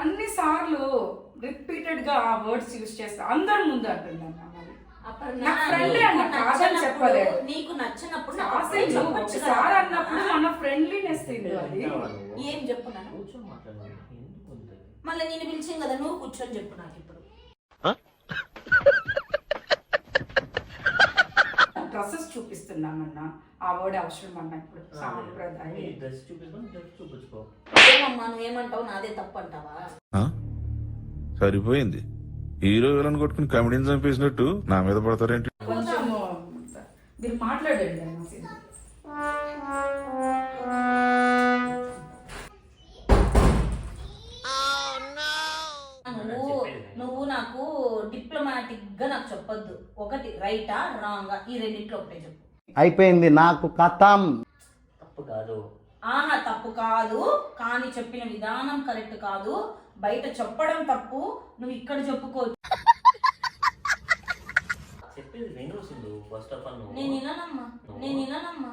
అన్ని సార్లు రిపీటెడ్ గా ఆ వర్డ్స్ యూజ్ చేస్తా అందరి ముందు అంటున్నాను. నీకు నచ్చినప్పుడు సార్ అన్నప్పుడు మన ఫ్రెండ్లీనెస్ అది ఏం చెప్పున్నాను. మళ్ళీ నేను పిలిచాను కదా, నువ్వు కూర్చొని చెప్పు నాకు ఇప్పుడు. డ్రెస్సెస్ చూపిస్తున్నామన్నా, ఆ వర్డ్ అవసరం అన్న ఇప్పుడు సాంప్రదాయం. ఏమమ్మా నువ్వేమంటావు, నాదే తప్పు అంటావా? సరిపోయింది, హీరో విలన్ కొట్టుకుని కమెడీని చంపేసినట్టు నా మీద పడతారేంటి? కొంచెం మీరు మాట్లాడండి అన్న. నువ్వు నాకు డిప్లొమాటిక్ గా నాకు చెప్పొద్దు. ఒకటి రైటా రాంగా, ఈ రెండిట్లో ఒకటే చెప్పు. అయిపోయింది నాకు కథం. తప్పు కాదు. ఆహా తప్పు కాదు, కానీ చెప్పిన విధానం కరెక్ట్ కాదు. బయట చెప్పడం తప్పు, నువ్వు ఇక్కడ చెప్పుకో. చెప్పేది విను సింధు. ఫస్ట్ ఆఫ్ ఆల్ నేను విననమ్మా.